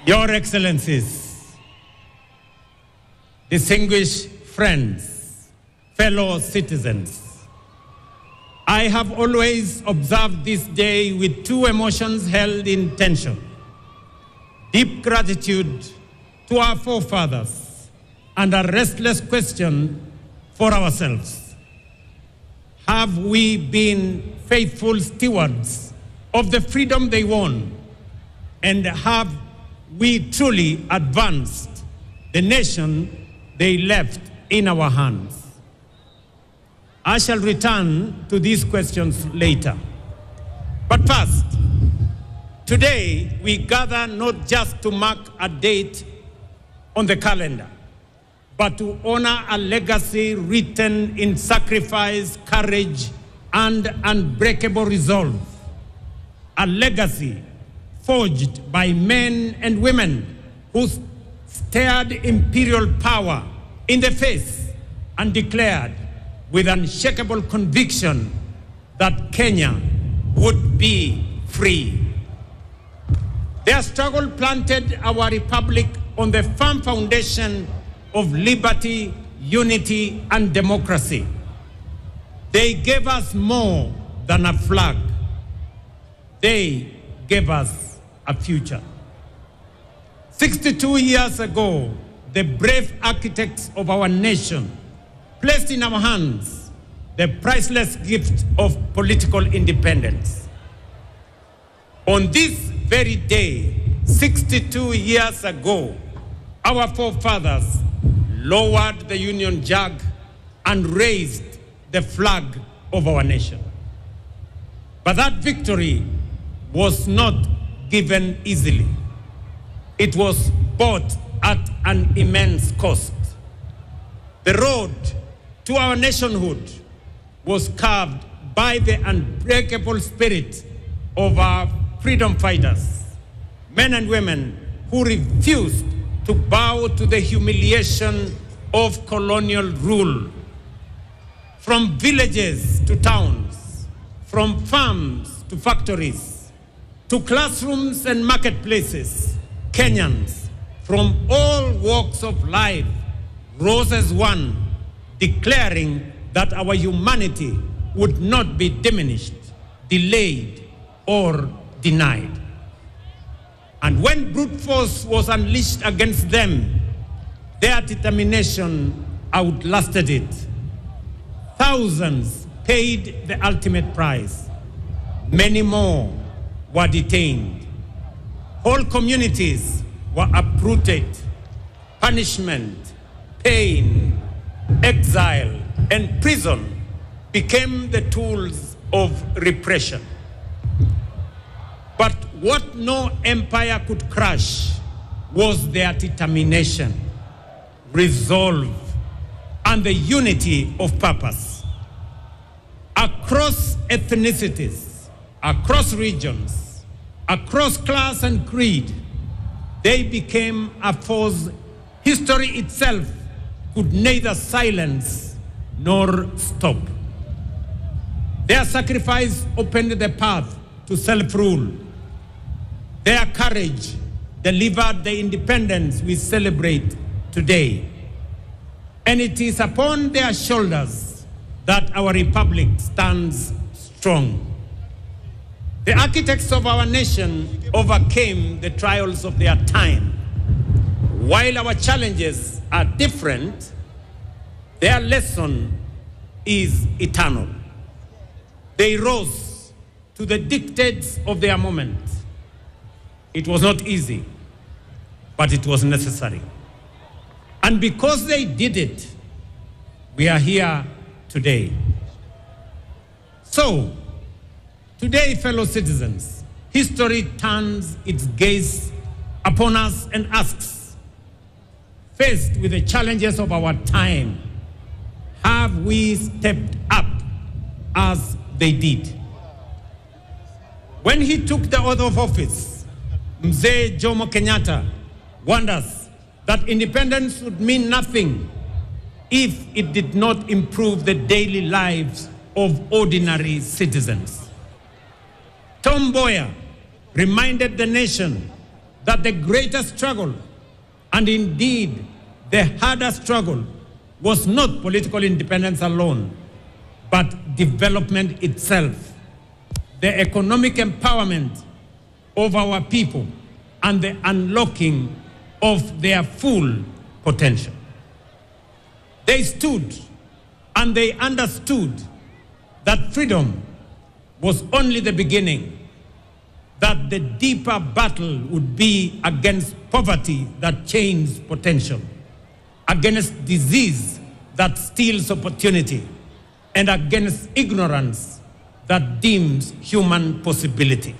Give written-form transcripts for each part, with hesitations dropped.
Your Excellencies, distinguished friends, fellow citizens, I have always observed this day with two emotions held in tension: deep gratitude to our forefathers and a restless question for ourselves. Have we been faithful stewards of the freedom they won? And have we truly advanced the nation they left in our hands? I shall return to these questions later. But first, today we gather not just to mark a date on the calendar, but to honor a legacy written in sacrifice, courage, and unbreakable resolve. A legacy forged by men and women who stared imperial power in the face and declared with unshakable conviction that Kenya would be free. Their struggle planted our republic on the firm foundation of liberty, unity, and democracy. They gave us more than a flag. They gave us a future. 62 years ago, the brave architects of our nation placed in our hands the priceless gift of political independence. On this very day, 62 years ago, our forefathers lowered the Union Jack and raised the flag of our nation. But that victory was not given easily. It was bought at an immense cost. The road to our nationhood was carved by the unbreakable spirit of our freedom fighters, men and women who refused to bow to the humiliation of colonial rule. From villages to towns, from farms to factories, to classrooms and marketplaces, Kenyans from all walks of life rose as one, declaring that our humanity would not be diminished, delayed, or denied. And when brute force was unleashed against them, their determination outlasted it. Thousands paid the ultimate price. Many more were detained. Whole communities were uprooted. Punishment, pain, exile, and prison became the tools of repression. But what no empire could crush was their determination, resolve, and the unity of purpose. Across ethnicities, across regions, across class and creed, they became a force history itself could neither silence nor stop. Their sacrifice opened the path to self-rule. Their courage delivered the independence we celebrate today. And it is upon their shoulders that our republic stands strong. The architects of our nation overcame the trials of their time. While our challenges are different, their lesson is eternal. They rose to the dictates of their moment. It was not easy, but it was necessary. And because they did it, we are here today. So, today, fellow citizens, history turns its gaze upon us and asks, faced with the challenges of our time, have we stepped up as they did? When he took the oath of office, Mzee Jomo Kenyatta warned us that independence would mean nothing if it did not improve the daily lives of ordinary citizens. Tom Mboya reminded the nation that the greatest struggle, and indeed the hardest struggle, was not political independence alone, but development itself, the economic empowerment of our people, and the unlocking of their full potential. They stood and they understood that freedom was only the beginning, that the deeper battle would be against poverty that chains potential, against disease that steals opportunity, and against ignorance that dims human possibility.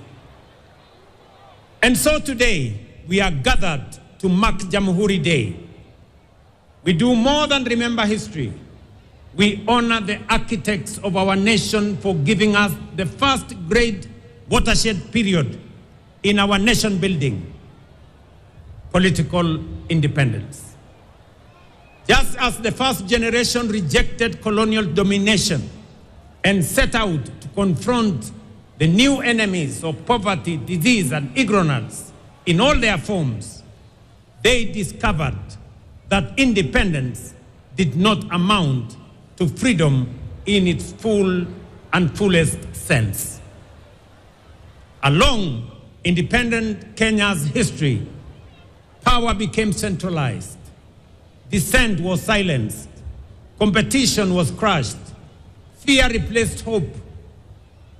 And so today, we are gathered to mark Jamhuri Day. We do more than remember history. We honor the architects of our nation for giving us the first great watershed period in our nation building, political independence. Just as the first generation rejected colonial domination and set out to confront the new enemies of poverty, disease, and ignorance in all their forms, they discovered that independence did not amount to freedom in its full and fullest sense. Along independent Kenya's history, power became centralized, dissent was silenced, competition was crushed, fear replaced hope.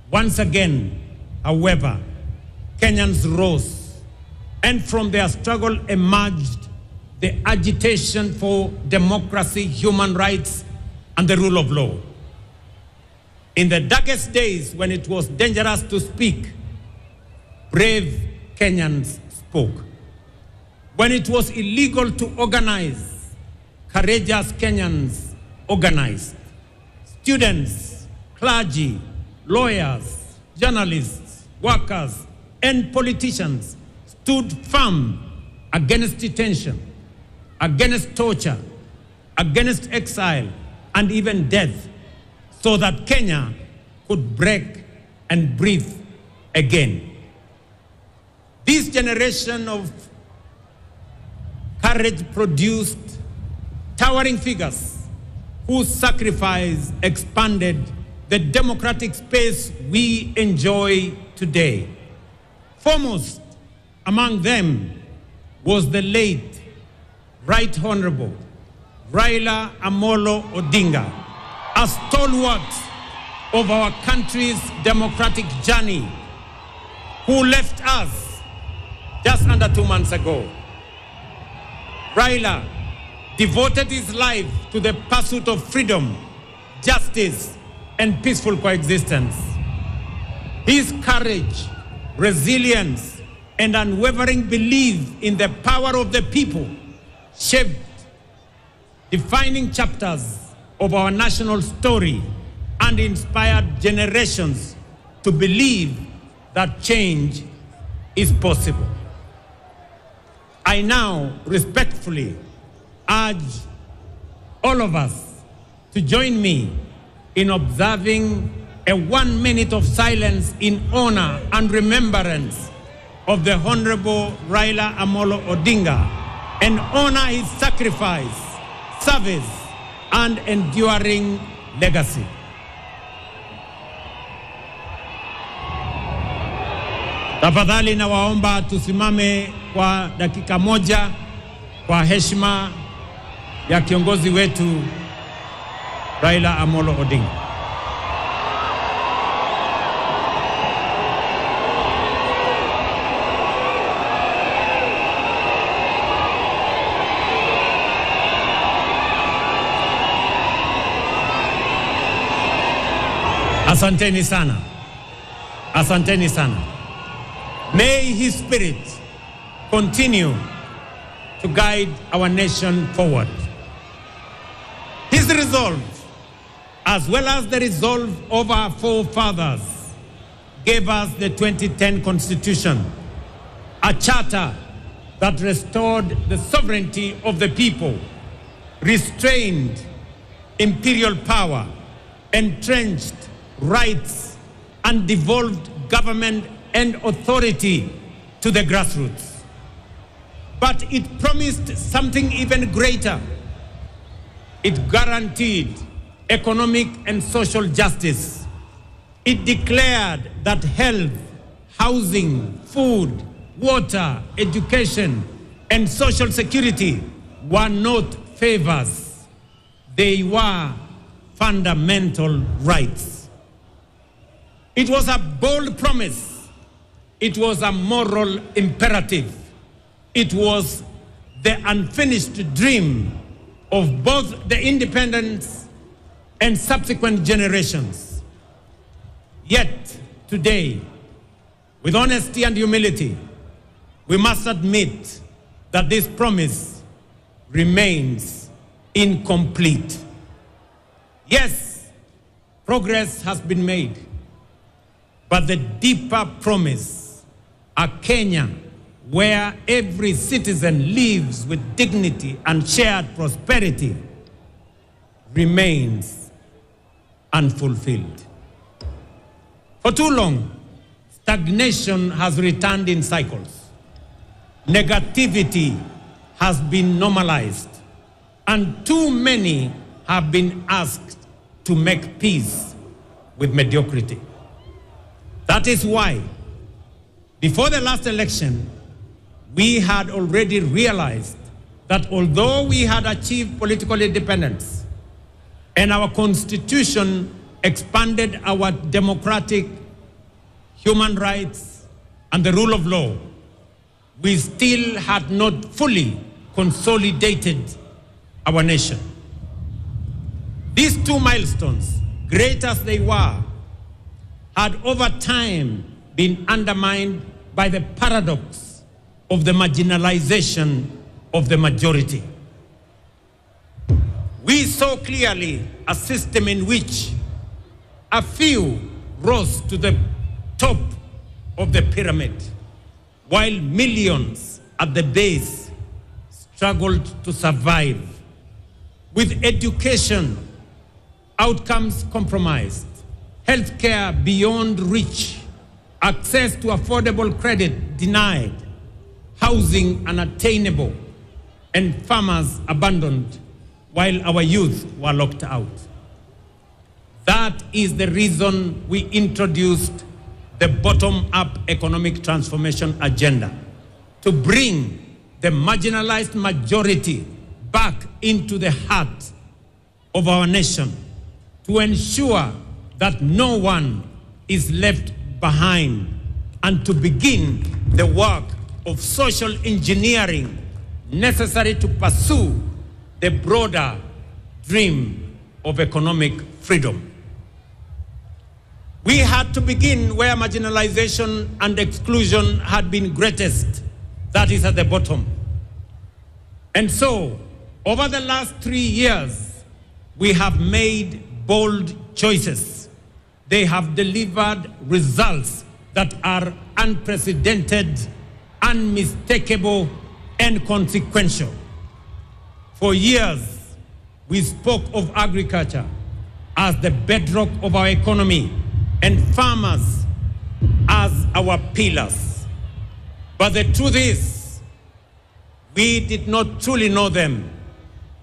Once again, however, Kenyans rose, and from their struggle emerged the agitation for democracy, human rights, and the rule of law. In the darkest days when it was dangerous to speak, brave Kenyans spoke. When it was illegal to organize, courageous Kenyans organized. Students, clergy, lawyers, journalists, workers, and politicians stood firm against detention, against torture, against exile, and even death, so that Kenya could break and breathe again. This generation of courage produced towering figures whose sacrifice expanded the democratic space we enjoy today. Foremost among them was the late Right Honorable Raila Amolo Odinga, a stalwart of our country's democratic journey, who left us just under 2 months ago. Raila devoted his life to the pursuit of freedom, justice, and peaceful coexistence. His courage, resilience, and unwavering belief in the power of the people shaped defining chapters of our national story and inspired generations to believe that change is possible. I now respectfully urge all of us to join me in observing a 1 minute of silence in honor and remembrance of the Honorable Raila Amolo Odinga and honor his sacrifice, service, and enduring legacy. Tafadhali nawaomba tusimame kwa dakika moja kwa heshima ya kiongozi wetu Raila Amolo Odinga. Asanteni sana. Asanteni sana. May his spirit continue to guide our nation forward. His resolve, as well as the resolve of our forefathers, gave us the 2010 Constitution, a charter that restored the sovereignty of the people, restrained imperial power, entrenched rights, and devolved government and authority to the grassroots. but it promised something even greater. It guaranteed economic and social justice. It declared that health, housing, food, water, education, and social security were not favors. They were fundamental rights. It was a bold promise. It was a moral imperative. It was the unfinished dream of both the independence and subsequent generations. Yet today, with honesty and humility, we must admit that this promise remains incomplete. Yes, progress has been made, but the deeper promise, a Kenya where every citizen lives with dignity and shared prosperity, remains unfulfilled. For too long, stagnation has returned in cycles. Negativity has been normalized, and too many have been asked to make peace with mediocrity. That is why, before the last election, we had already realized that although we had achieved political independence and our constitution expanded our democratic human rights and the rule of law, we still had not fully consolidated our nation. These two milestones, great as they were, had over time been undermined by the paradox of the marginalization of the majority. We saw clearly a system in which a few rose to the top of the pyramid, while millions at the base struggled to survive, with education outcomes compromised, healthcare beyond reach, access to affordable credit denied, housing unattainable, and farmers abandoned, while our youth were locked out. That is the reason we introduced the bottom-up economic transformation agenda, to bring the marginalized majority back into the heart of our nation, to ensure that no one is left behind, and to begin the work of social engineering necessary to pursue the broader dream of economic freedom. We had to begin where marginalization and exclusion had been greatest, that is at the bottom. And so, over the last 3 years, we have made bold choices. They have delivered results that are unprecedented, unmistakable, and consequential. For years, we spoke of agriculture as the bedrock of our economy and farmers as our pillars. But the truth is, we did not truly know them,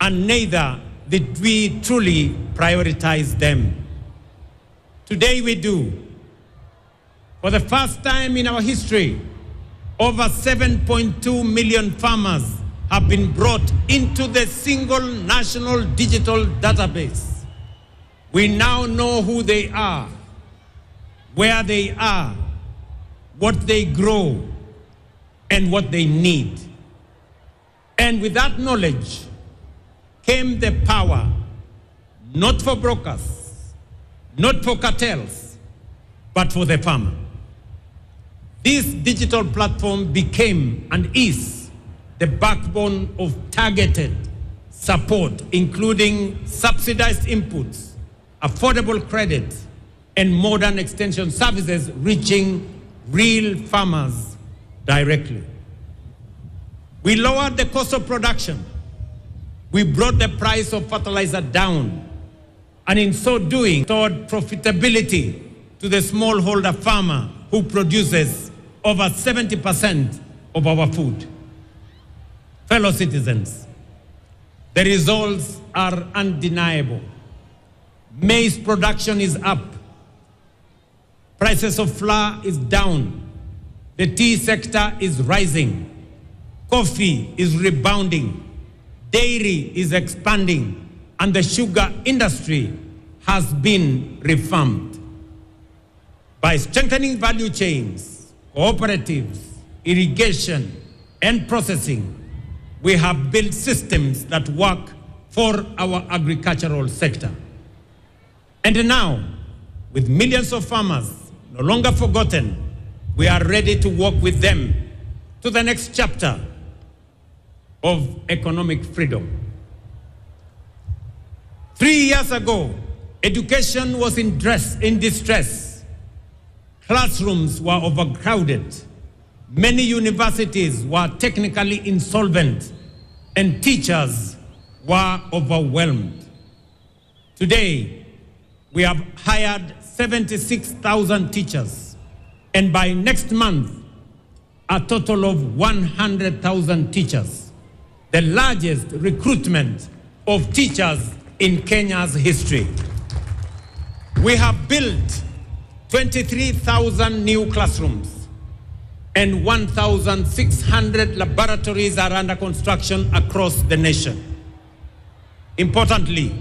and neither did we truly prioritize them. Today we do. For the first time in our history, over 7.2 million farmers have been brought into the single national digital database. We now know who they are, where they are, what they grow, and what they need. And with that knowledge came the power, not for brokers, not for cartels, but for the farmer. This digital platform became and is the backbone of targeted support, including subsidized inputs, affordable credit, and modern extension services reaching real farmers directly. We lowered the cost of production. We brought the price of fertilizer down, and in so doing, restored profitability to the smallholder farmer who produces over 70% of our food. Fellow citizens, the results are undeniable. Maize production is up. Prices of flour is down. The tea sector is rising. Coffee is rebounding. Dairy is expanding. And the sugar industry has been revamped. By strengthening value chains, cooperatives, irrigation, and processing, we have built systems that work for our agricultural sector. And now, with millions of farmers no longer forgotten, we are ready to walk with them to the next chapter of economic freedom. 3 years ago, education was in distress. Classrooms were overcrowded. Many universities were technically insolvent, and teachers were overwhelmed. Today, we have hired 76,000 teachers, and by next month, a total of 100,000 teachers, the largest recruitment of teachers in Kenya's history. We have built 23,000 new classrooms, and 1,600 laboratories are under construction across the nation. Importantly,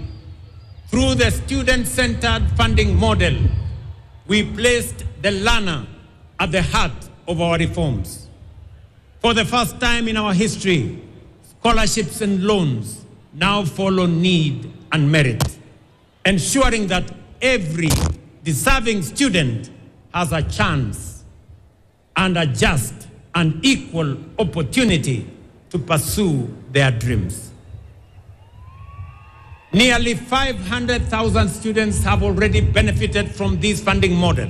through the student-centered funding model, we placed the learner at the heart of our reforms. For the first time in our history, scholarships and loans now follow need and merit, ensuring that every deserving student has a chance and a just and equal opportunity to pursue their dreams. Nearly 500,000 students have already benefited from this funding model.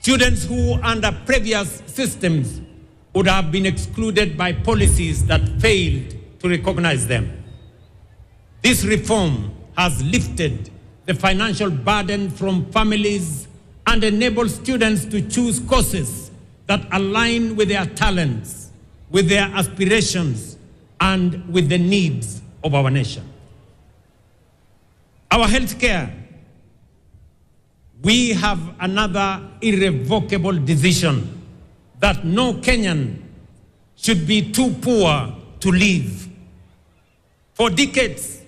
Students who under previous systems would have been excluded by policies that failed to recognize them. This reform has lifted the financial burden from families and enabled students to choose courses that align with their talents, with their aspirations, and with the needs of our nation. Our healthcare, we have another irrevocable decision that no Kenyan should be too poor to live. For decades,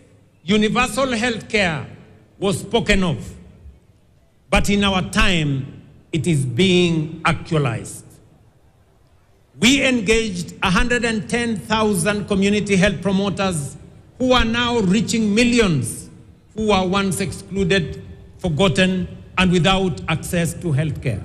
universal healthcare was spoken of, but in our time, it is being actualized. We engaged 110,000 community health promoters who are now reaching millions who were once excluded, forgotten, and without access to healthcare.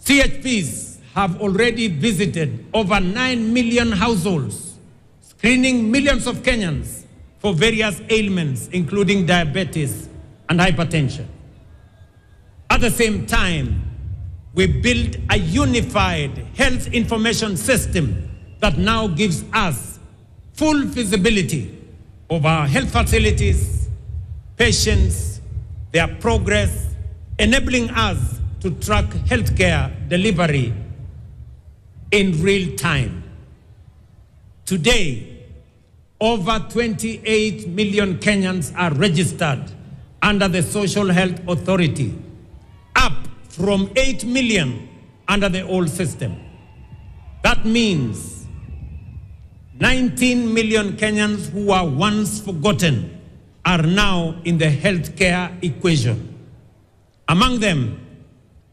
CHPs have already visited over 9 million households, screening millions of Kenyans for various ailments, including diabetes and hypertension. At the same time, we built a unified health information system that now gives us full visibility of our health facilities, patients, their progress, enabling us to track healthcare delivery in real time. Today, over 28 million Kenyans are registered under the Social Health Authority, up from 8 million under the old system. That means 19 million Kenyans who were once forgotten are now in the healthcare equation. Among them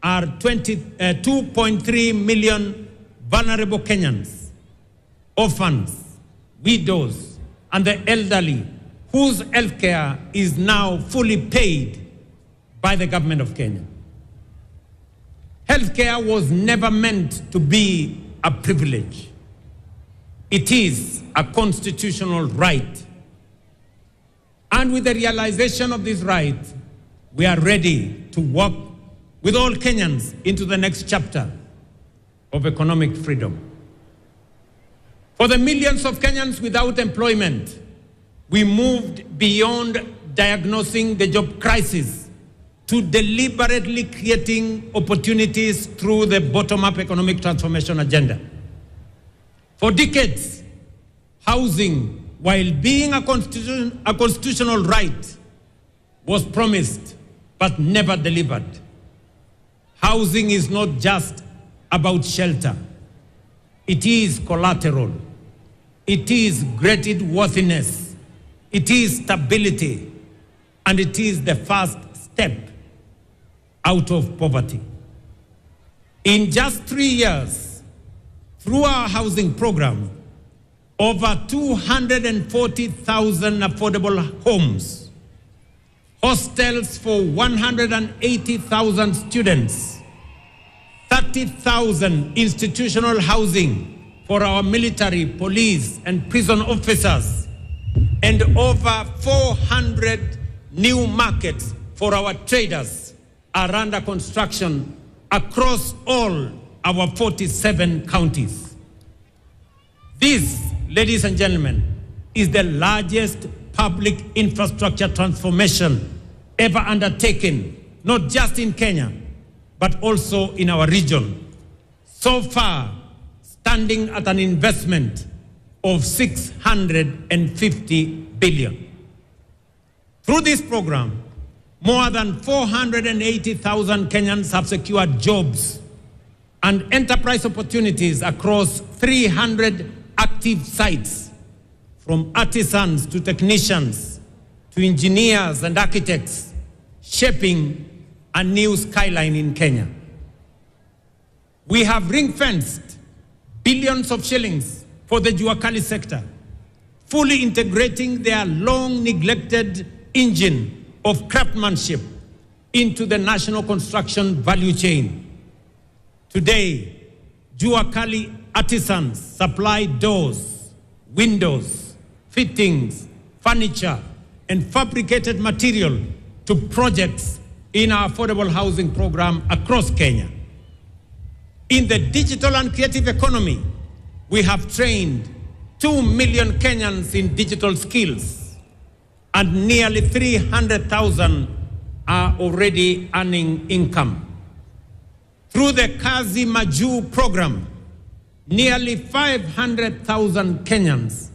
are 2.3 million vulnerable Kenyans, orphans, widows, and the elderly, whose healthcare is now fully paid by the government of Kenya. Healthcare was never meant to be a privilege. It is a constitutional right. And with the realization of this right, we are ready to walk with all Kenyans into the next chapter of economic freedom. For the millions of Kenyans without employment, we moved beyond diagnosing the job crisis to deliberately creating opportunities through the bottom-up economic transformation agenda. For decades, housing, while being a constitutional right, was promised but never delivered. Housing is not just about shelter. It is collateral. It is graded worthiness. It is stability. And it is the first step out of poverty. In just 3 years, through our housing program, over 240,000 affordable homes, hostels for 180,000 students, 30,000 institutional housing for our military, police, and prison officers, and over 400 new markets for our traders are under construction across all our 47 counties. This, ladies and gentlemen, is the largest public infrastructure transformation ever undertaken, not just in Kenya, but also in our region. So far, standing at an investment of 650 billion. Through this program, more than 480,000 Kenyans have secured jobs and enterprise opportunities across 300 active sites, from artisans to technicians to engineers and architects, shaping a new skyline in Kenya. We have ring-fenced billions of shillings for the Jua Kali sector, fully integrating their long-neglected engine of craftsmanship into the national construction value chain. Today, Jua Kali artisans supply doors, windows, fittings, furniture, and fabricated material to projects in our affordable housing program across Kenya. In the digital and creative economy, we have trained 2 million Kenyans in digital skills, and nearly 300,000 are already earning income. Through the Kazi Maju program, nearly 500,000 Kenyans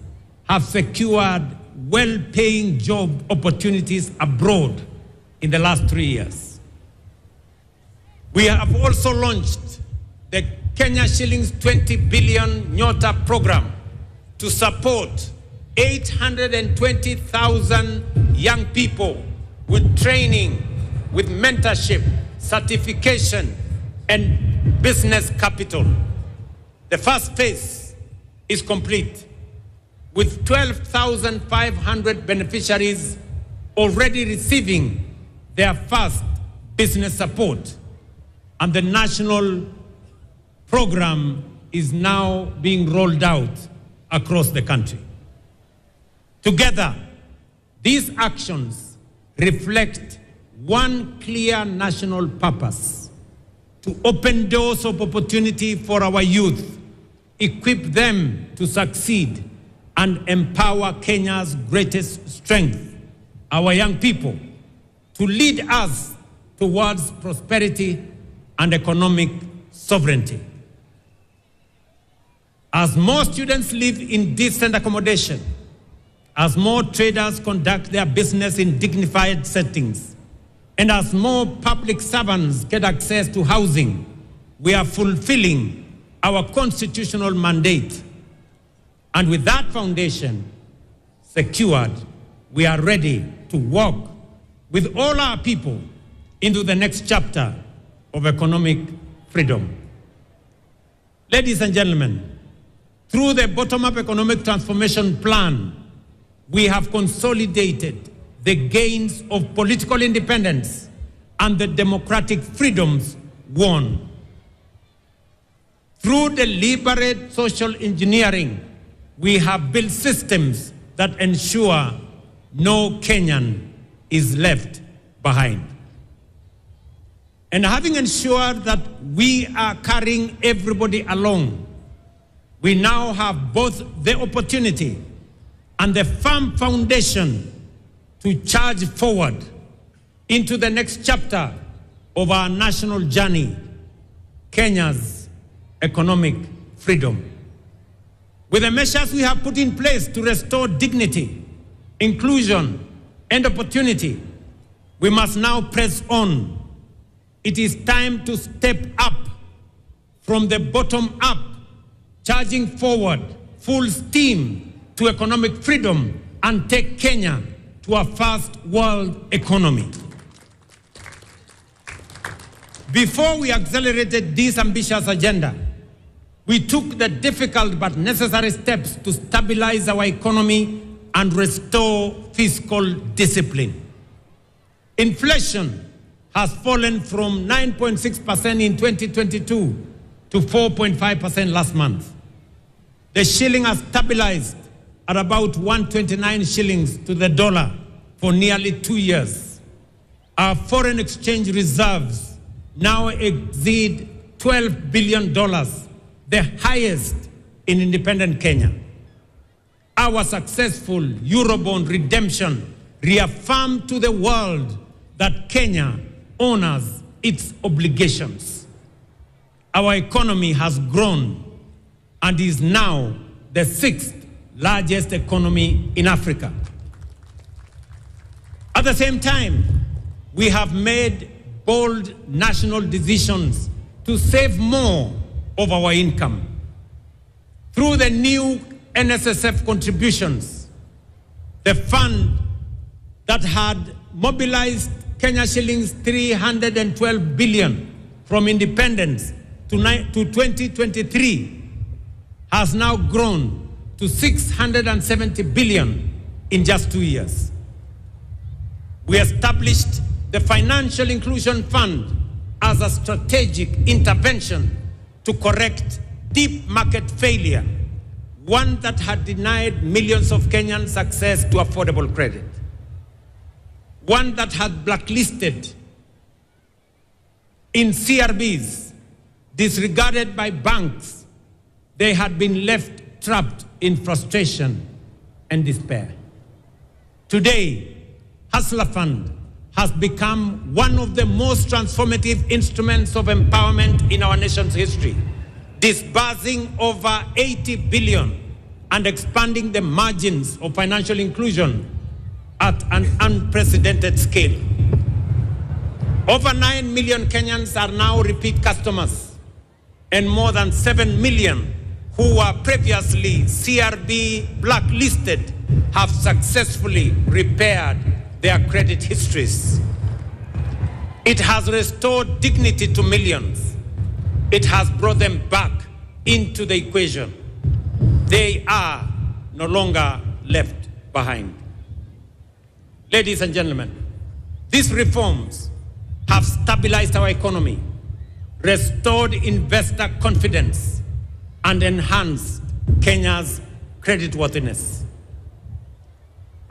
have secured well-paying job opportunities abroad in the last 3 years. We have also launched the Kenya shillings 20 billion Nyota program to support 820,000 young people with training, with mentorship, certification, and business capital. The first phase is complete, with 12,500 beneficiaries already receiving their first business support, and the national program is now being rolled out across the country. Together, these actions reflect one clear national purpose: to open doors of opportunity for our youth, equip them to succeed, and empower Kenya's greatest strength, our young people, to lead us towards prosperity and economic sovereignty. As more students live in decent accommodation, as more traders conduct their business in dignified settings, and as more public servants get access to housing, we are fulfilling our constitutional mandate. And with that foundation secured, we are ready to walk with all our people into the next chapter of economic freedom. Ladies and gentlemen, through the bottom-up economic transformation plan, we have consolidated the gains of political independence and the democratic freedoms won. Through deliberate social engineering, we have built systems that ensure no Kenyan is left behind. And having ensured that we are carrying everybody along, we now have both the opportunity and the firm foundation to charge forward into the next chapter of our national journey, Kenya's economic freedom. With the measures we have put in place to restore dignity, inclusion, and opportunity, we must now press on. It is time to step up from the bottom up, charging forward full steam to economic freedom and take Kenya to a first world economy. Before we accelerated this ambitious agenda, we took the difficult but necessary steps to stabilize our economy and restore fiscal discipline. Inflation has fallen from 9.6% in 2022 to 4.5% last month. The shilling has stabilized at about 129 shillings to the dollar for nearly 2 years. Our foreign exchange reserves now exceed $12 billion, the highest in independent Kenya. Our successful Eurobond redemption reaffirmed to the world that Kenya honors its obligations. Our economy has grown and is now the 6th largest economy in Africa. At the same time, we have made bold national decisions to save more of our income. Through the new NSSF contributions, the fund that had mobilized Kenya shillings 312 billion from independence to 2023 has now grown to 670 billion in just 2 years. We established the Financial Inclusion Fund as a strategic intervention to correct deep market failure, one that had denied millions of Kenyans access to affordable credit, one that had blacklisted in CRBs, disregarded by banks. They had been left trapped in frustration and despair. Today, Hustler Fund has become one of the most transformative instruments of empowerment in our nation's history, disbursing over 80 billion and expanding the margins of financial inclusion at an unprecedented scale. Over 9 million Kenyans are now repeat customers, and more than 7 million who were previously CRB blacklisted have successfully repaired their credit histories. It has restored dignity to millions. It has brought them back into the equation. They are no longer left behind. Ladies and gentlemen, these reforms have stabilized our economy, restored investor confidence, and enhanced Kenya's creditworthiness.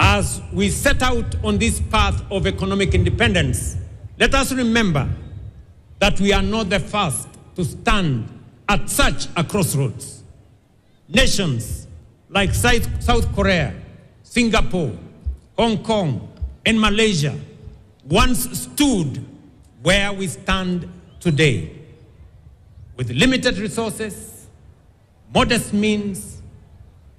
As we set out on this path of economic independence, let us remember that we are not the first to stand at such a crossroads. Nations like South Korea, Singapore, Hong Kong, and Malaysia once stood where we stand today, with limited resources, modest means,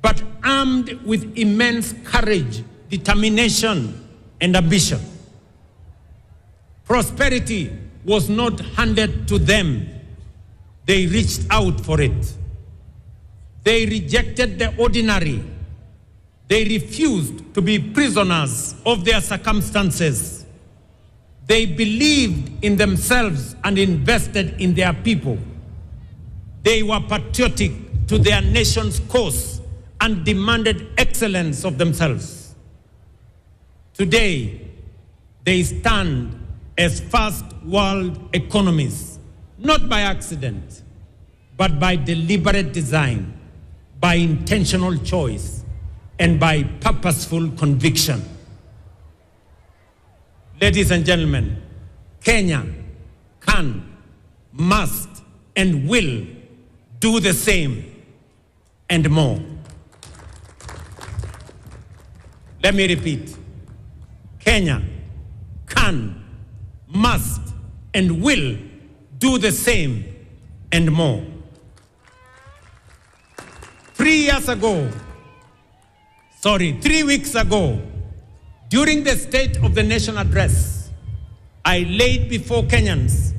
but armed with immense courage, determination, and ambition. Prosperity was not handed to them. They reached out for it. They rejected the ordinary. They refused to be prisoners of their circumstances. They believed in themselves and invested in their people. They were patriotic to their nation's cause and demanded excellence of themselves. Today, they stand as first world economies, not by accident, but by deliberate design, by intentional choice, and by purposeful conviction. Ladies and gentlemen, Kenya can, must, and will do the same and more. Let me repeat. Kenya can, must, and will do the same and more. 3 weeks ago, during the State of the Nation address, I laid before Kenyans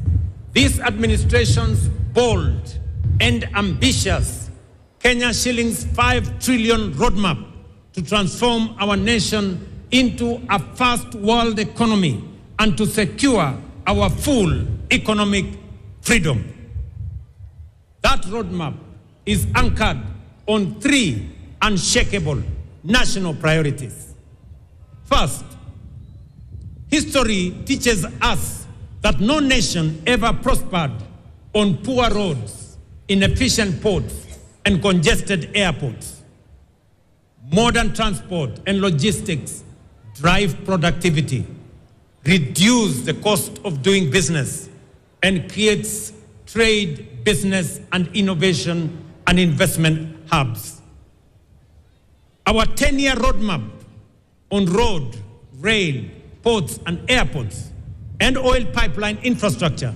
this administration's bold and ambitious Kenya shillings 5 trillion roadmap to transform our nation into a first world economy and to secure our full economic freedom. That roadmap is anchored on 3 unshakable national priorities. First, history teaches us that no nation ever prospered on poor roads, inefficient ports, and congested airports. Modern transport and logistics drive productivity, reduce the cost of doing business, and creates trade, business, and innovation and investment hubs. Our 10-year roadmap on road, rail, ports, and airports, and oil pipeline infrastructure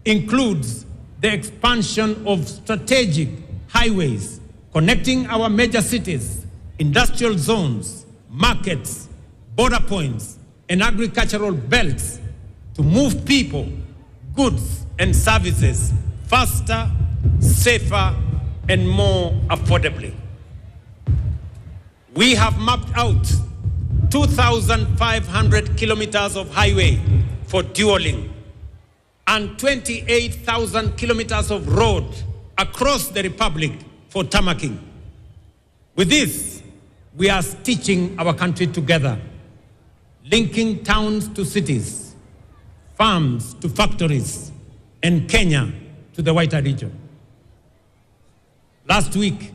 includes the expansion of strategic highways connecting our major cities, industrial zones, markets, border points, and agricultural belts to move people, goods, and services faster, safer, and more affordably. We have mapped out 2,500 kilometers of highway for dualing and 28,000 kilometers of road across the Republic for tarmacking. With this, we are stitching our country together, linking towns to cities, farms to factories, and Kenya to the wider region. Last week,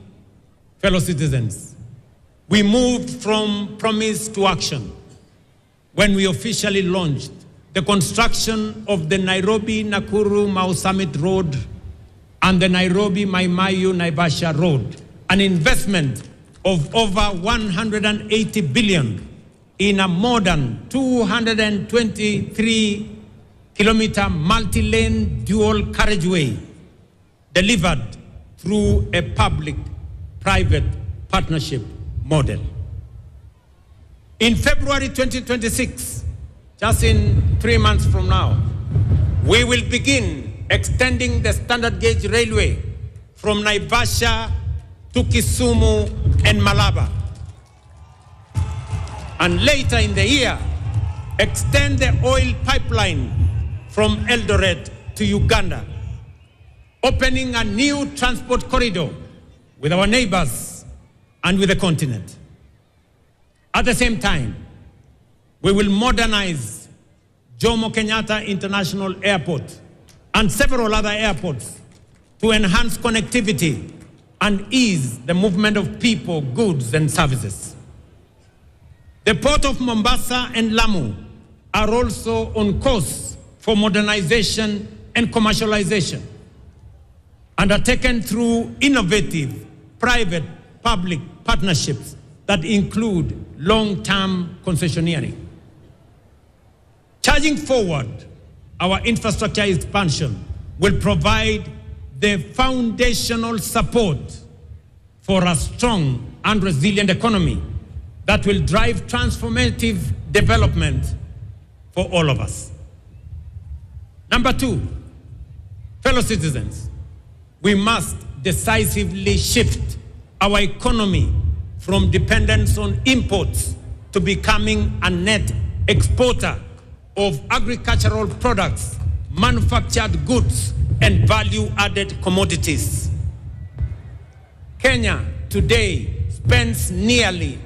fellow citizens, we moved from promise to action when we officially launched the construction of the Nairobi-Nakuru-Mau Summit Road and the Nairobi-Mai-Mahiu-Naivasha Road, an investment of over 180 billion in a modern 223-kilometer multi-lane dual carriageway delivered through a public-private partnership model. In February 2026, just in 3 months from now, we will begin extending the standard gauge railway from Naivasha to Kisumu and Malaba. And later in the year, extend the oil pipeline from Eldoret to Uganda, opening a new transport corridor with our neighbors and with the continent. At the same time, we will modernize Jomo Kenyatta International Airport and several other airports to enhance connectivity and ease the movement of people, goods, and services. The Port of Mombasa and Lamu are also on course for modernization and commercialization, undertaken through innovative private-public partnerships that include long-term concessioneering. Charging forward, our infrastructure expansion will provide the foundational support for a strong and resilient economy that will drive transformative development for all of us. Number 2, fellow citizens, we must decisively shift our economy from dependence on imports to becoming a net exporter of agricultural products, manufactured goods, and value-added commodities. Kenya today spends nearly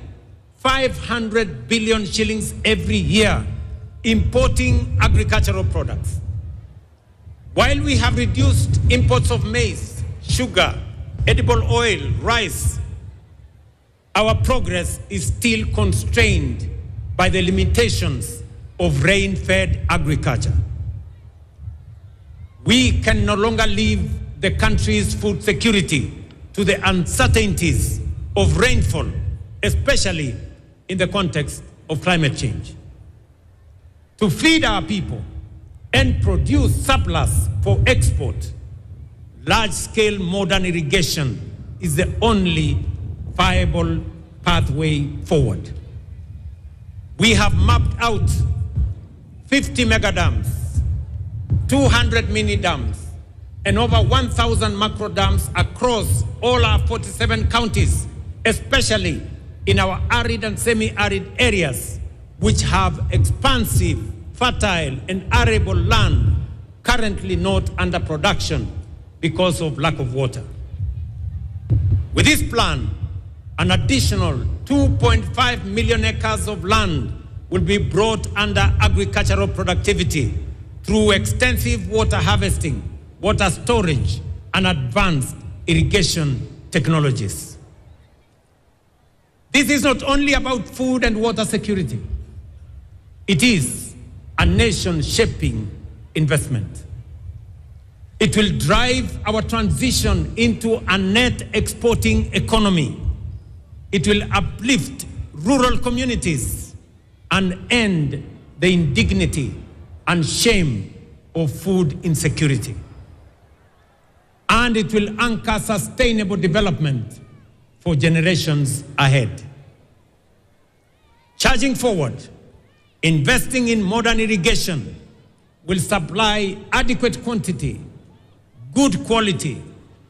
500 billion shillings every year importing agricultural products. While we have reduced imports of maize, sugar, edible oil, rice, our progress is still constrained by the limitations of rain-fed agriculture. We can no longer leave the country's food security to the uncertainties of rainfall, especially in the context of climate change. To feed our people and produce surplus for export, large-scale modern irrigation is the only viable pathway forward. We have mapped out 50 mega dams, 200 mini dams, and over 1,000 macro dams across all our 47 counties, especially in our arid and semi-arid areas, which have expansive, fertile, and arable land currently not under production because of lack of water. With this plan, an additional 2.5 million acres of land will be brought under agricultural productivity through extensive water harvesting, water storage, and advanced irrigation technologies. This is not only about food and water security. It is a nation-shaping investment. It will drive our transition into a net exporting economy. It will uplift rural communities and end the indignity and shame of food insecurity. And it will anchor sustainable development for generations ahead. Charging forward, investing in modern irrigation will supply adequate quantity, good quality,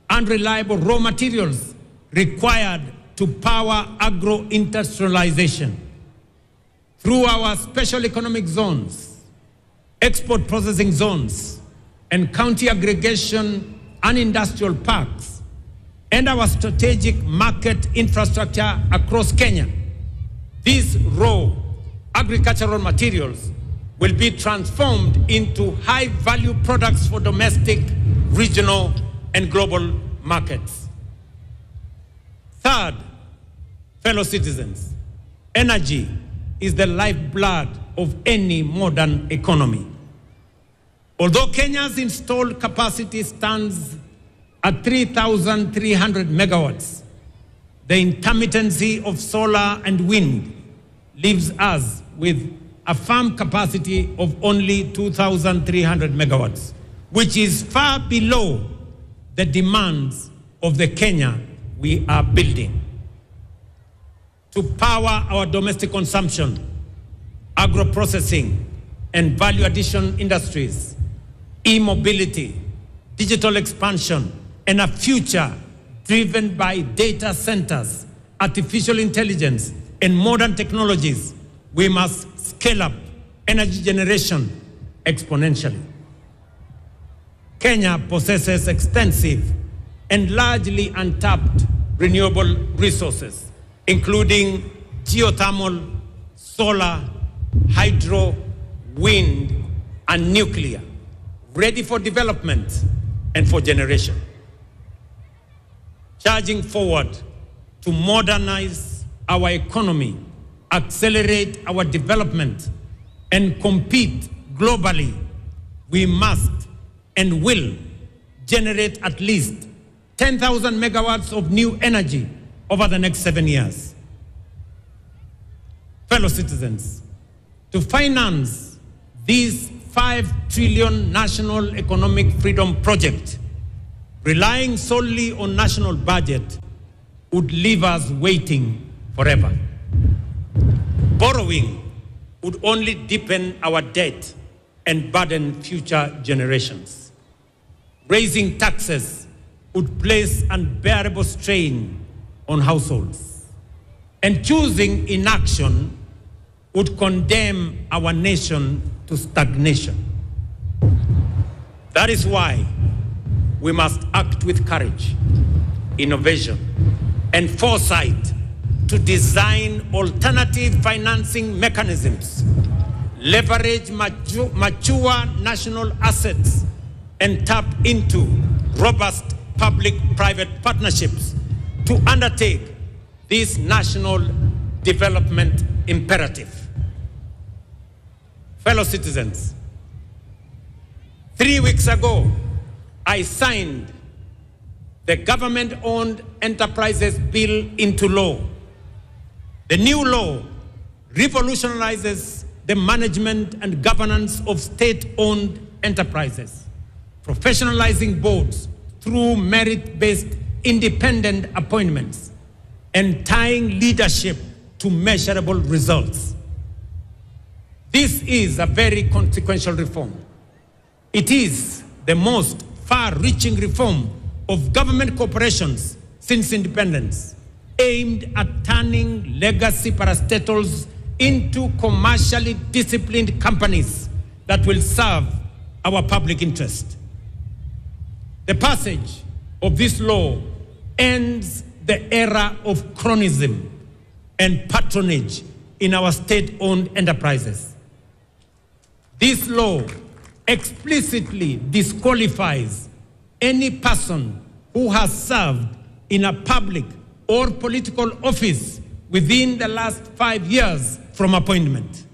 and reliable raw materials required to power agro-industrialization. Through our special economic zones, export processing zones, and county aggregation and industrial parks, and our strategic market infrastructure across Kenya, these raw agricultural materials will be transformed into high-value products for domestic, regional, and global markets. Third, fellow citizens, energy is the lifeblood of any modern economy. Although Kenya's installed capacity stands at 3,300 megawatts, the intermittency of solar and wind leaves us with a firm capacity of only 2,300 megawatts, which is far below the demands of the Kenya we are building. To power our domestic consumption, agro-processing, and value addition industries, e-mobility, digital expansion, and a future driven by data centers, artificial intelligence, and modern technologies, we must scale up energy generation exponentially. Kenya possesses extensive and largely untapped renewable resources, including geothermal, solar, hydro, wind, and nuclear, ready for development and for generation. Charging forward to modernize our economy, accelerate our development, and compete globally, we must and will generate at least 10,000 megawatts of new energy over the next 7 years. Fellow citizens, to finance this 5 trillion national economic freedom project, relying solely on national budget would leave us waiting forever. Borrowing would only deepen our debt and burden future generations. Raising taxes would place unbearable strain on households. And choosing inaction would condemn our nation to stagnation. That is why we must act with courage, innovation, and foresight to design alternative financing mechanisms, leverage mature national assets, and tap into robust public-private partnerships to undertake this national development imperative. Fellow citizens, 3 weeks ago, I signed the Government-Owned Enterprises Bill into law. The new law revolutionizes the management and governance of state-owned enterprises, professionalizing boards through merit-based independent appointments, and tying leadership to measurable results. This is a very consequential reform. It is the most far-reaching reform of government corporations since independence, aimed at turning legacy parastatals into commercially disciplined companies that will serve our public interest. The passage of this law ends the era of cronyism and patronage in our state-owned enterprises. This law explicitly disqualifies any person who has served in a public or political office within the last 5 years from appointment.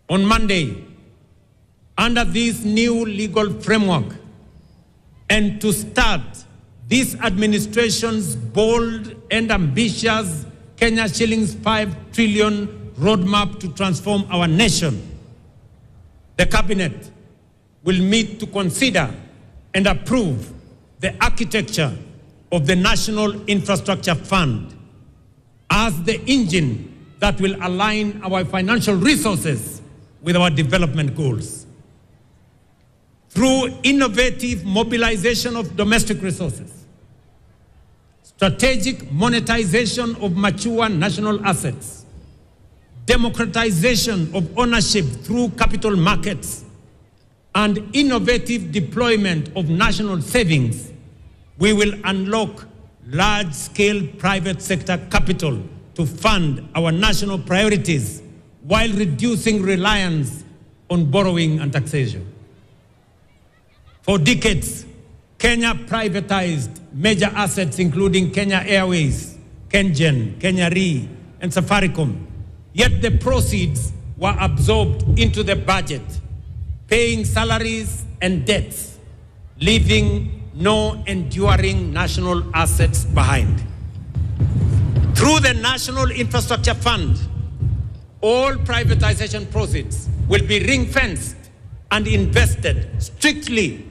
On Monday, under this new legal framework, and to start this administration's bold and ambitious Kenya shillings 5 trillion roadmap to transform our nation, the cabinet will meet to consider and approve the architecture of the National Infrastructure Fund as the engine that will align our financial resources with our development goals. Through innovative mobilization of domestic resources, strategic monetization of mature national assets, democratization of ownership through capital markets, and innovative deployment of national savings, we will unlock large-scale private sector capital to fund our national priorities while reducing reliance on borrowing and taxation. For decades, Kenya privatized major assets including Kenya Airways, KenGen, Kenya Re, and Safaricom. Yet the proceeds were absorbed into the budget, paying salaries and debts, leaving no enduring national assets behind. Through the National Infrastructure Fund, all privatization proceeds will be ring-fenced and invested strictly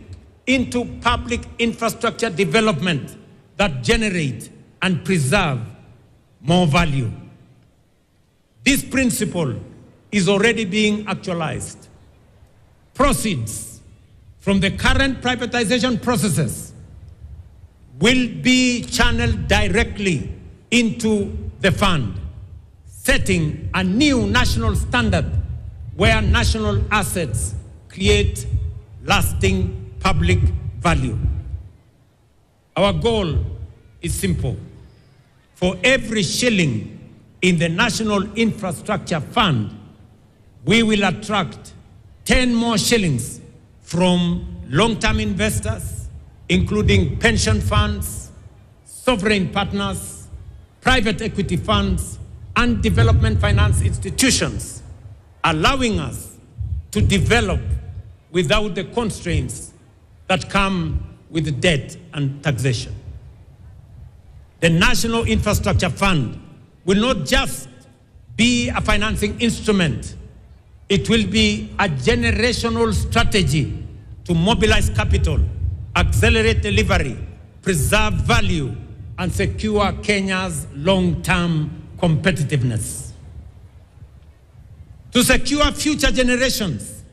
into public infrastructure development that generate and preserve more value. This principle is already being actualized. Proceeds from the current privatization processes will be channeled directly into the fund, setting a new national standard where national assets create lasting public value. Our goal is simple. For every shilling in the National Infrastructure Fund, we will attract 10 more shillings from long-term investors, including pension funds, sovereign partners, private equity funds, and development finance institutions, allowing us to develop without the constraints that come with debt and taxation. The National Infrastructure Fund will not just be a financing instrument, it will be a generational strategy to mobilize capital, accelerate delivery, preserve value, and secure Kenya's long-term competitiveness. To secure future generations,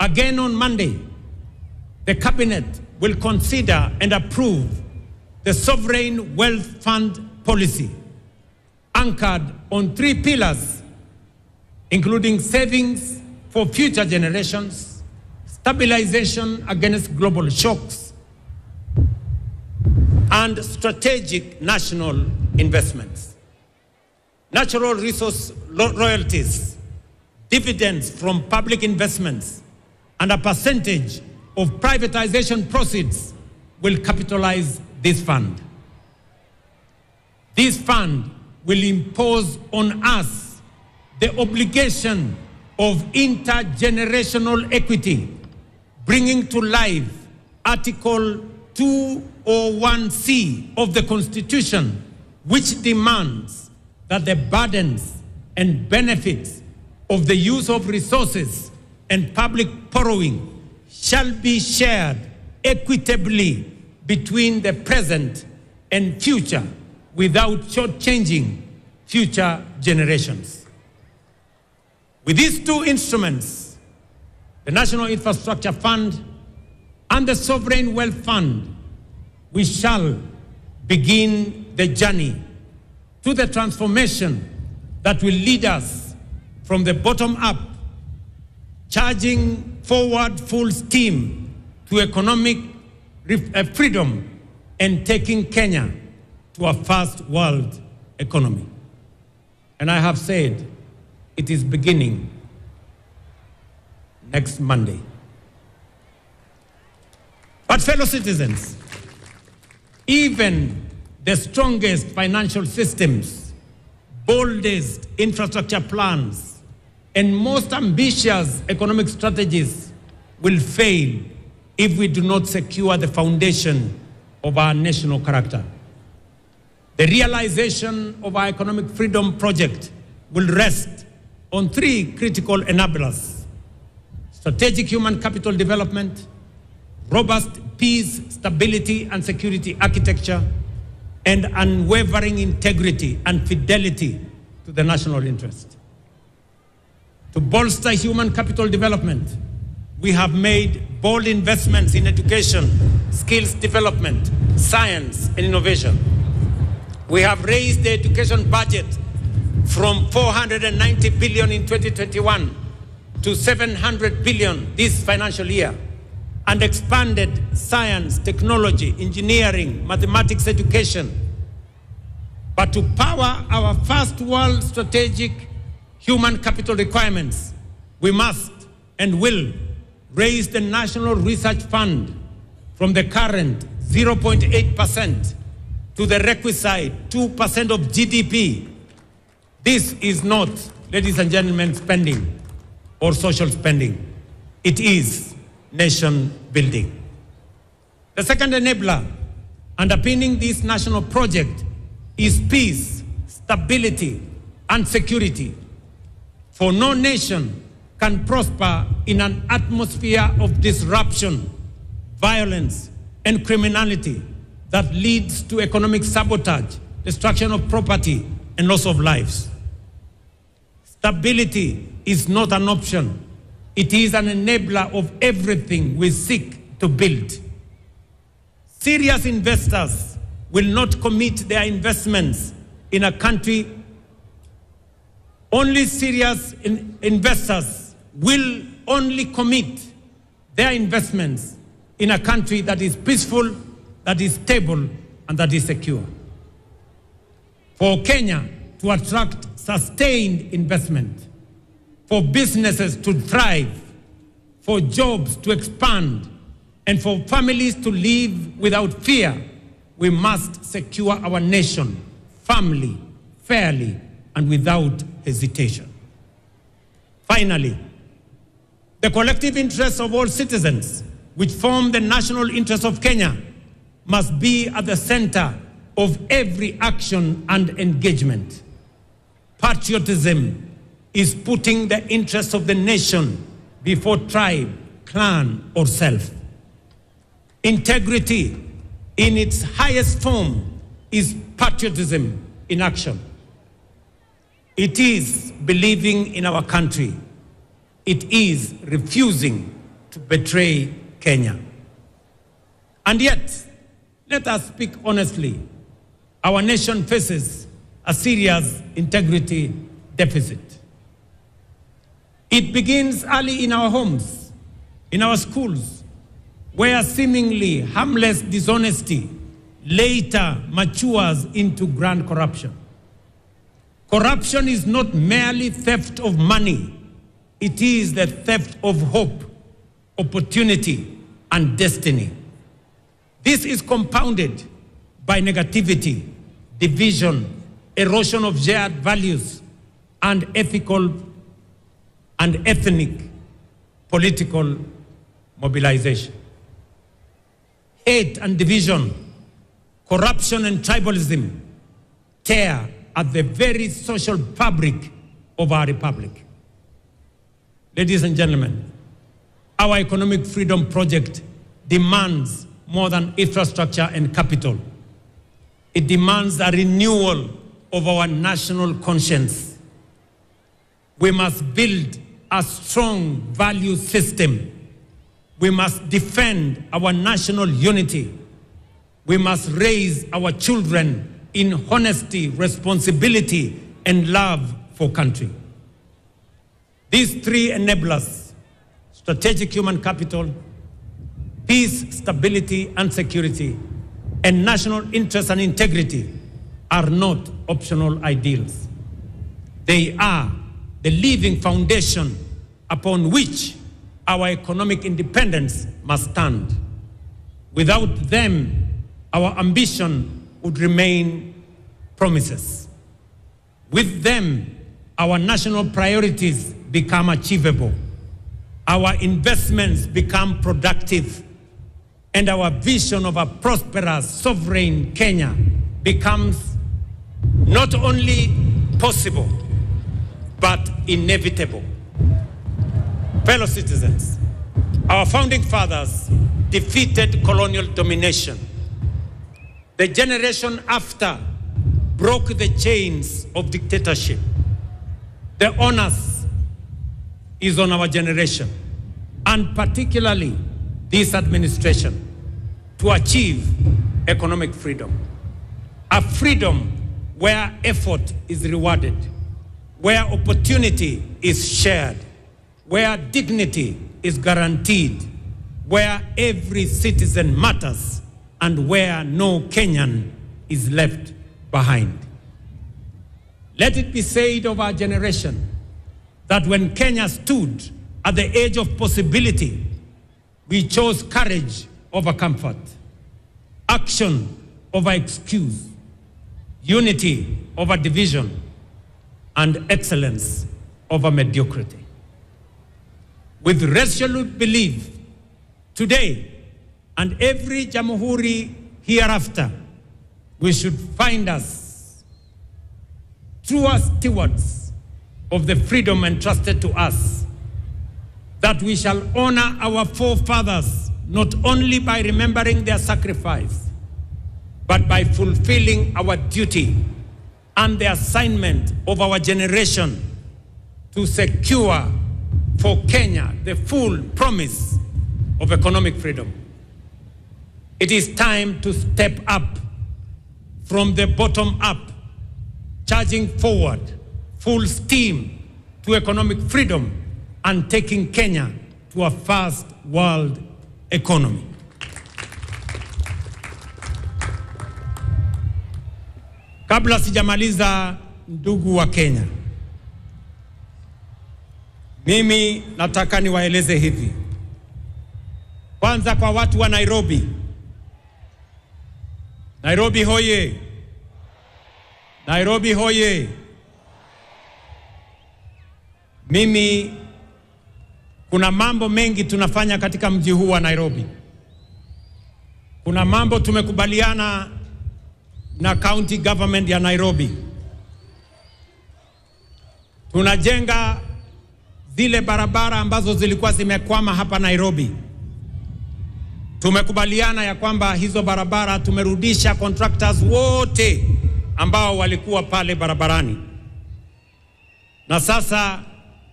again on Monday, the cabinet will consider and approve the Sovereign Wealth Fund policy, anchored on 3 pillars, including savings for future generations, stabilization against global shocks, and strategic national investments. Natural resource royalties, dividends from public investments, and a percentage of privatization proceeds will capitalize this fund. This fund will impose on us the obligation of intergenerational equity, bringing to life Article 201C of the Constitution, which demands that the burdens and benefits of the use of resources and public borrowing shall be shared equitably between the present and future without shortchanging future generations. With these two instruments, the National Infrastructure Fund and the Sovereign Wealth Fund, we shall begin the journey to the transformation that will lead us from the bottom up, charging forward full steam to economic freedom and taking Kenya to a first world economy. And I have said it is beginning next Monday. But fellow citizens, even the strongest financial systems, boldest infrastructure plans, and most ambitious economic strategies will fail if we do not secure the foundation of our national character. The realization of our economic freedom project will rest on three critical enablers: strategic human capital development, robust peace, stability, and security architecture, and unwavering integrity and fidelity to the national interest. To bolster human capital development, we have made bold investments in education, skills development, science, and innovation. We have raised the education budget from 490 billion in 2021 to 700 billion this financial year, and expanded science, technology, engineering, mathematics education. But to power our first world strategic human capital requirements, we must and will raise the National Research Fund from the current 0.8% to the requisite 2% of GDP. This is not, ladies and gentlemen, spending or social spending. It is nation building. The second enabler underpinning this national project is peace, stability, and security. For no nation can prosper in an atmosphere of disruption, violence, and criminality that leads to economic sabotage, destruction of property, and loss of lives. Stability is not an option. It is an enabler of everything we seek to build. Serious investors will not commit their investments in a country. Only serious investors will only commit their investments in a country that is peaceful, that is stable, and that is secure. For Kenya to attract sustained investment, for businesses to thrive, for jobs to expand, and for families to live without fear, we must secure our nation firmly, fairly, and without hesitation. Finally, the collective interests of all citizens, which form the national interest of Kenya, must be at the center of every action and engagement. Patriotism is putting the interests of the nation before tribe, clan, or self. Integrity in its highest form is patriotism in action. It is believing in our country. It is refusing to betray Kenya. And yet, let us speak honestly, our nation faces a serious integrity deficit. It begins early in our homes, in our schools, where seemingly harmless dishonesty later matures into grand corruption. Corruption is not merely theft of money. It is the theft of hope, opportunity, and destiny. This is compounded by negativity, division, erosion of shared values, and ethical and ethnic political mobilization. Hate and division, corruption and tribalism tear at the very social fabric of our republic. Ladies and gentlemen, our economic freedom project demands more than infrastructure and capital. It demands a renewal of our national conscience. We must build a strong value system. We must defend our national unity. We must raise our children in honesty, responsibility, and love for country. These three enablers, strategic human capital, peace, stability, and security, and national interest and integrity, are not optional ideals. They are the living foundation upon which our economic independence must stand. Without them, our ambition would remain promises. With them, our national priorities become achievable. Our investments become productive. And our vision of a prosperous, sovereign Kenya becomes not only possible, but inevitable. Fellow citizens, our founding fathers defeated colonial domination. The generation after broke the chains of dictatorship. The onus is on our generation, and particularly this administration, to achieve economic freedom. A freedom where effort is rewarded, where opportunity is shared, where dignity is guaranteed, where every citizen matters, and where no Kenyan is left behind. Let it be said of our generation that when Kenya stood at the edge of possibility, we chose courage over comfort, action over excuse, unity over division, and excellence over mediocrity. With resolute belief, today and every Jamhuri hereafter, we should find us true stewards of the freedom entrusted to us, that we shall honor our forefathers not only by remembering their sacrifice, but by fulfilling our duty and the assignment of our generation to secure for Kenya the full promise of economic freedom. It is time to step up from the bottom up, charging forward full steam to economic freedom and taking Kenya to a first world economy. Kabla sijamaliza, ndugu wa Kenya, mimi nataka niwaeleze hivi. Kwanza kwa watu wa Nairobi. Nairobi hoye! Nairobi hoye! Mimi, kuna mambo mengi tunafanya katika mji huu wa Nairobi. Kuna mambo tumekubaliana na county government ya Nairobi. Tunajenga zile barabara ambazo zilikuwa zimekwama hapa Nairobi. Tumekubaliana ya kwamba hizo barabara tumerudisha contractors wote ambao walikuwa pale barabarani. Na sasa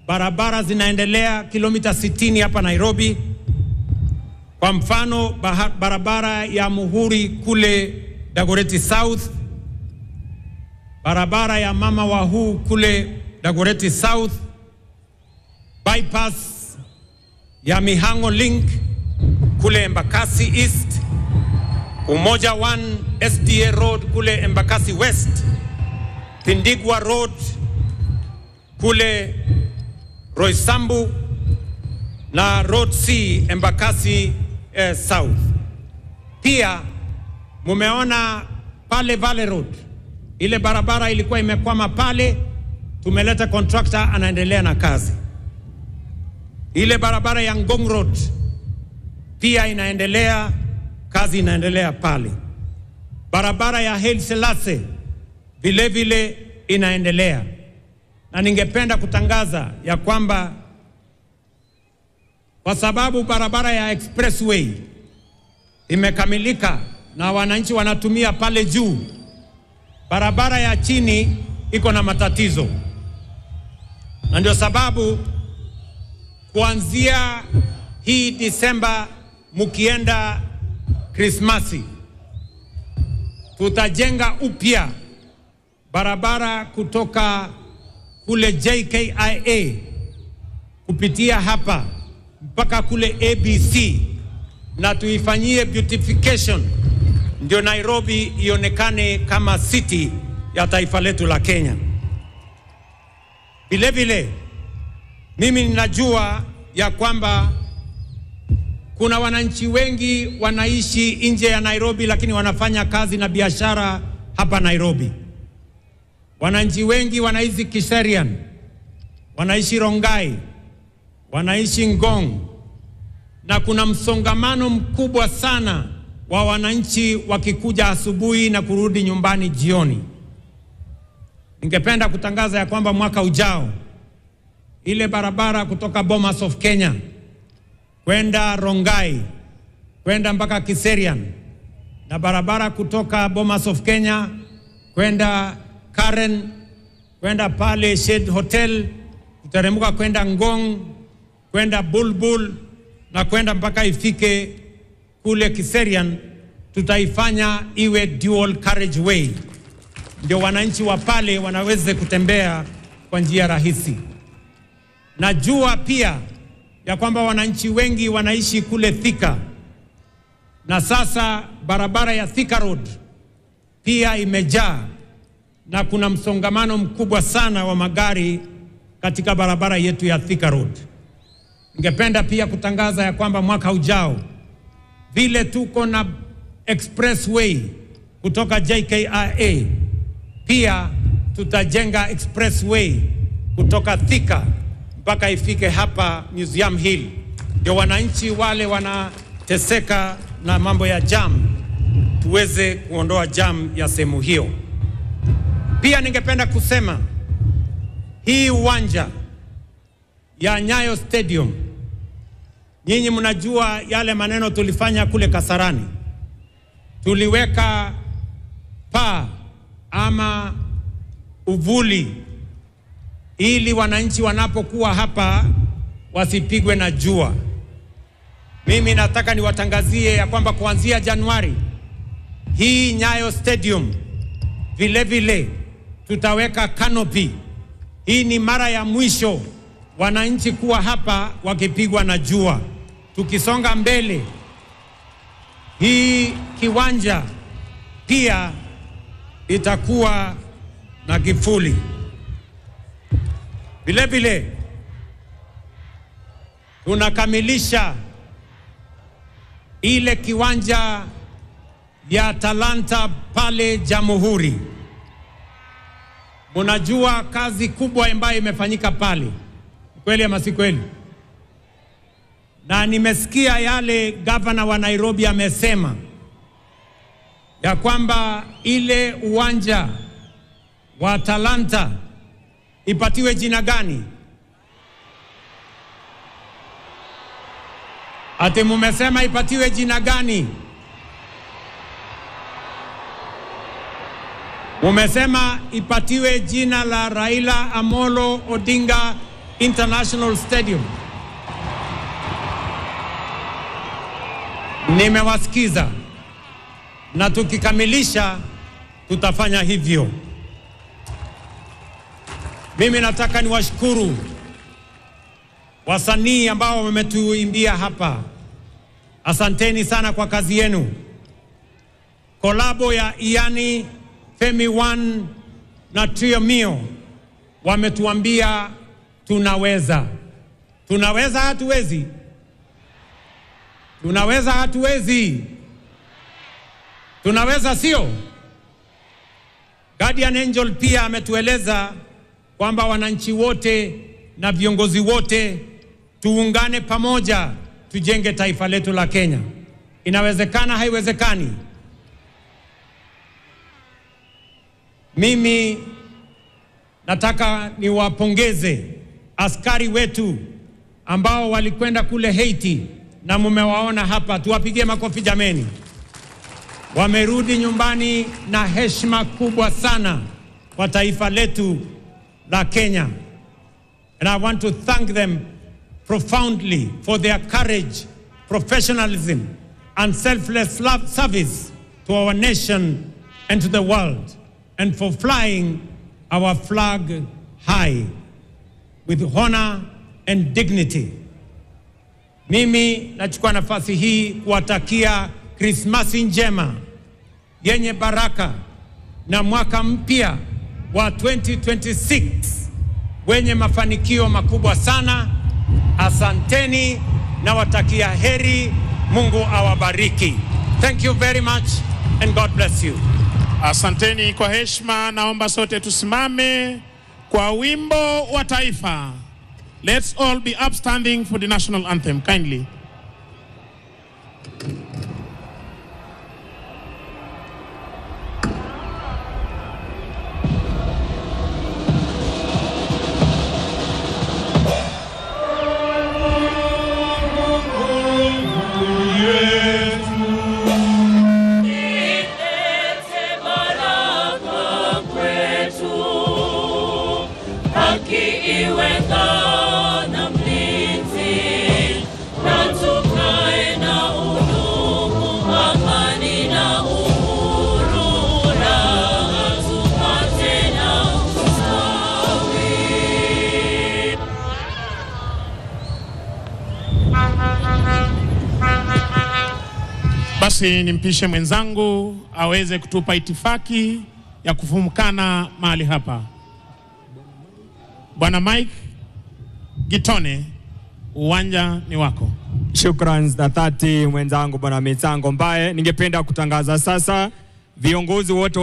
barabara zinaendelea kilomita 60 hapa Nairobi. Kwa mfano, barabara ya Muhuri kule Dagoretti South, barabara ya Mama Wahu kule Dagoretti South, bypass ya Mihango Link kule Embakasi East, Umoja 1 SDA Road kule Embakasi West, Pindigwa Road kule Roysambu, na Road C Embakasi South. Pia mumeona pale Valley Road, ile barabara ilikuwa imekwama pale, tumeleta contractor anaendelea na kazi. Ile barabara ya Ngong Road pia inaendelea, kazi inaendelea pale. Barabara ya Haile Selassie vile vile inaendelea. Na ningependa kutangaza ya kwamba kwa sababu barabara ya expressway imekamilika na wananchi wanatumia pale juu barabara ya chini iko na matatizo. Na ndio sababu kuanzia hii Disemba mukienda Krismasi, tutajenga upya barabara kutoka kule JKIA kupitia hapa mpaka kule ABC, na tuifanyie beautification ndio Nairobi ionekane kama city ya taifa letu la Kenya. Vile vile mimi ninajua ya kwamba kuna wananchi wengi wanaishi nje ya Nairobi lakini wanafanya kazi na biashara hapa Nairobi. Wananchi wengi wanaishi Kiserian, wanaishi Rongai, wanaishi Ngong, na kuna msongamano mkubwa sana wa wananchi wakikuja asubuhi na kurudi nyumbani jioni. Ningependa kutangaza ya kwamba mwaka ujao ile barabara kutoka Bomas of Kenya kwenda Rongai kwenda mpaka Kiserian, na barabara kutoka Bomas of Kenya kwenda Karen kwenda pale Shade Hotel, kuteremuka kwenda Ngong, kwenda Bulbul na kwenda mpaka ifike kule Kiserian, tutaifanya iwe dual carriageway, ndio wananchi wa pale wanaweze kutembea kwa njia rahisi. Najua pia ya kwamba wananchi wengi wanaishi kule Thika, na sasa barabara ya Thika Road pia imejaa na kuna msongamano mkubwa sana wa magari katika barabara yetu ya Thika Road. Ningependa pia kutangaza ya kwamba mwaka ujao vile tuko na expressway kutoka JKIA, pia tutajenga expressway kutoka Thika mpaka ifike hapa Museum Hill, ndio wananchi wale wanateseka na mambo ya jam tuweze kuondoa jam ya sehemu hiyo. Pia ningependa kusema hii uwanja ya Nyayo Stadium, nyinyi mnajua yale maneno tulifanya kule Kasarani. Tuliweka paa ama uvuli ili wananchi wanapokuwa hapa wasipigwe na jua. Mimi nataka niwatangazie ya kwamba kuanzia Januari hii Nyayo Stadium vile vile tutaweka canopy. Hii ni mara ya mwisho wananchi kuwa hapa wakipigwa na jua. Tukisonga mbele, hii kiwanja pia itakuwa na kivuli. Vile vile tunakamilisha ile kiwanja ya Talanta pale Jamhuri. Munajua kazi kubwa ambayo imefanyika pale, kweli ama si kweli? Na nimesikia yale gavana wa Nairobi amesema ya kwamba ile uwanja wa Talanta ipatiwe jina gani? Ati mumesema ipatiwe jina gani? Mumesema ipatiwe jina la Raila Amolo Odinga International Stadium. Nimewasikiza na tukikamilisha tutafanya hivyo. Mimi nataka niwashukuru wasanii ambao wametuimbia hapa. Asanteni sana kwa kazi yenu. Kolabo ya Iani, Femi One na Trio Mio wametuambia tunaweza. Tunaweza hatuwezi? Tunaweza hatuwezi? Tunaweza sio? Guardian Angel pia ametueleza kwamba wananchi wote na viongozi wote tuungane pamoja tujenge taifa letu la Kenya. Inawezekana haiwezekani? Mimi nataka niwapongeze askari wetu ambao walikwenda kule Haiti na mumewaona hapa, tuwapigie makofi jameni. wamerudi nyumbani na heshima kubwa sana kwa taifa letu la Kenya. And I want to thank them profoundly for their courage, professionalism, and selfless love service to our nation and to the world, and for flying our flag high with honor and dignity. Mimi nachukua nafasi hii kuwatakia Krismasi njema yenye baraka na mwaka mpya wa 2026 wenye mafanikio makubwa sana. Asanteni na watakia heri. Mungu awabariki. Thank you very much and God bless you. Asanteni kwa heshima. Naomba sote tusimame kwa wimbo wa taifa. Let's all be upstanding for the national anthem kindly. Basi nimpishe mwenzangu aweze kutupa itifaki ya kufumukana mahali hapa. Bwana Mike Gitone, uwanja ni wako. Shukrani za dhati mwenzangu Bwana Misango Mbaye. Ningependa kutangaza sasa viongozi wote